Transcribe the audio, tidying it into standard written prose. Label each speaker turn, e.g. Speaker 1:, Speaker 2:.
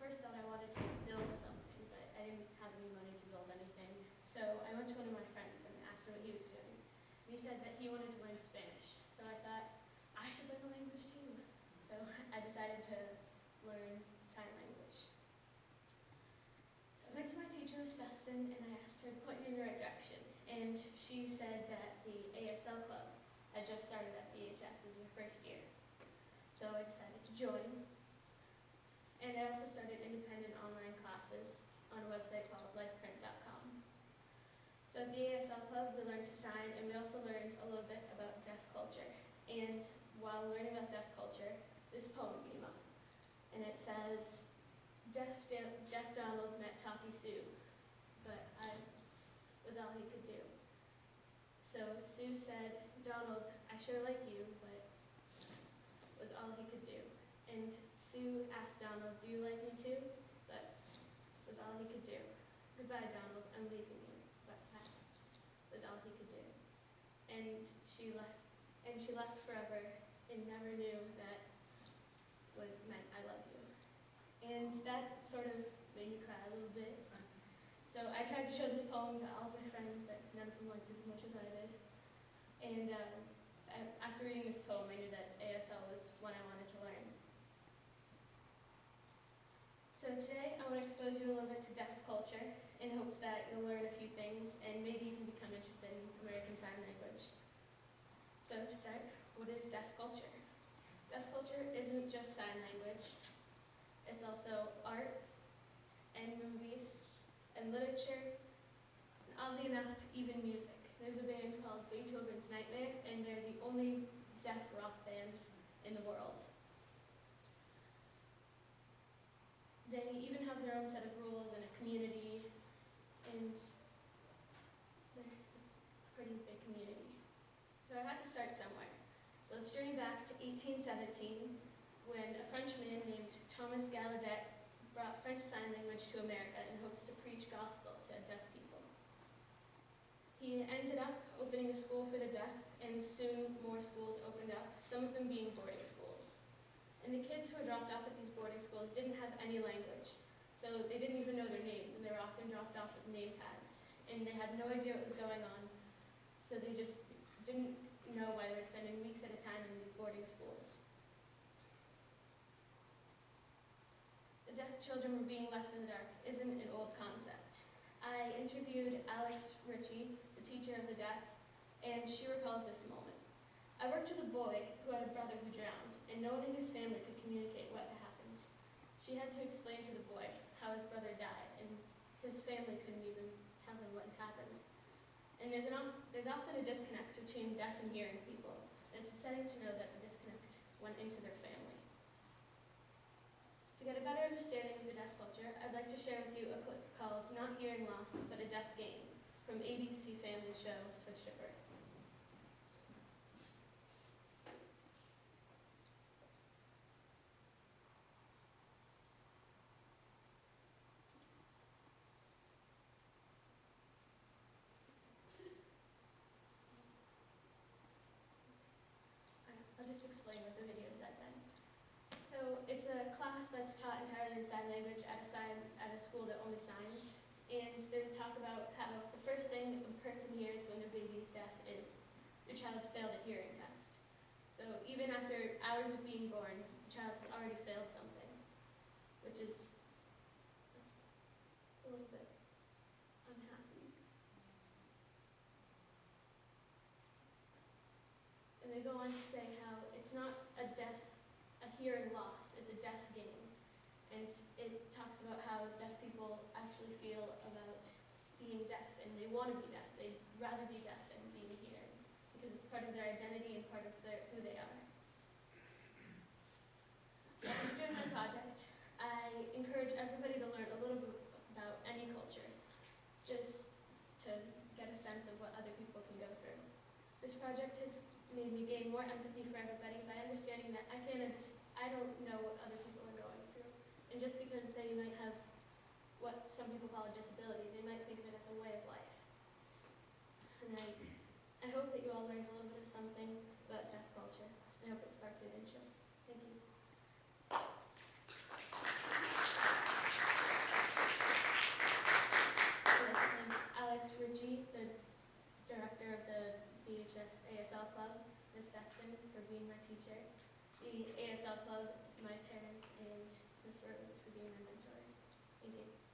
Speaker 1: first thought I wanted to build something, but I didn't have any money to build anything. So I went to one of my friends and asked him what he was doing. And he said that he wanted to learn Spanish. So I thought, I should learn the language too. So I decided to learn sign language. So I went to my teacher, Miss Dustin, and I asked her to point me in the right direction. And she said that the ASL club had just started at BHS as their first year. So I decided to join. And I also started independent online classes on a website called lifeprint.com. So at the ASL Club, we learned to sign, and we also learned a little bit about deaf culture. And while learning about deaf culture, this poem came up. And it says, Deaf Donald met Talkie Sue, but I was all he could do. So Sue said, Donald, I sure like you, but was all he could do. And Sue asked Donald, do you like me too? But was all he could do. Goodbye, Donald, I'm leaving you. But that was all he could do. And she left forever and never knew that what it meant I love you. And that sort of made me cry a little bit. So I tried to show this poem to all of my friends, but none of them liked it as much as I did. And after reading this poem, I knew that ASL was what I wanted to learn. So today, I want to expose you a little bit to deaf culture in hopes that you'll learn a few things and maybe you can become interested in American Sign Language. So to start, what is deaf culture? Deaf culture isn't just sign language. It's also art and movies and literature, and oddly enough, even music. There's a band called Beethoven's Nightmare, and they're the only deaf rock band in the world. They even have their own set of rules and a community, and it's a pretty big community. So I had to start somewhere. So let's journey back to 1817, when a Frenchman named Thomas Gallaudet brought French Sign Language to America in hopes to preach gospel to deaf people. He ended up opening a school for the deaf, and soon more schools opened up, some of them being boarding schools. And the kids who were dropped off at these boarding schools didn't have any language, so they didn't even know their names, and they were often dropped off with name tags. And they had no idea what was going on, so they just didn't know why they were spending weeks at a time in these boarding schools. The deaf children were being left in the dark isn't an old concept. I interviewed Alex Ritchie, the teacher of the deaf, and she recalls this moment. I worked with a boy who had a brother who drowned, and no one in his family could communicate what had happened. She had to explain to the boy how his brother died, and his family couldn't even tell him what had happened. And there's often a disconnect between deaf and hearing people, and it's upsetting to know that the disconnect went into their family. To get a better understanding of the deaf culture, I'd like to share with you a clip called Not Hearing Loss, but a Deaf Game, from ABC Family show Swiss Shipper. I'll just explain what the video said then. So it's a class that's taught entirely in sign language at a school that only signs. And there's talk about how the first thing a person hears when their baby is deaf is your child failed a hearing test. So even after hours of being born, the child has already failed something, which is a little bit unhappy. And they go on to say how it's not a hearing loss, it's a deaf gain. And it talks about how deaf people actually feel about being deaf, and they want to be deaf. They'd rather be deaf than being hearing, because it's part of their identity and part of who they are. So after doing my project, I encourage everybody to learn a little bit about any culture, just to get a sense of what other people can go through. This project has made me gain more empathy for everybody by understanding that I don't know what other people are going through. And just because they might have what some people call a disability, they might think of it as a way of life. And I hope that you all learned a little bit of something about deaf culture. I hope it sparked an interest. Thank you. the ASL Club, my parents, and Ms. Rhodes for being my mentor. Thank you.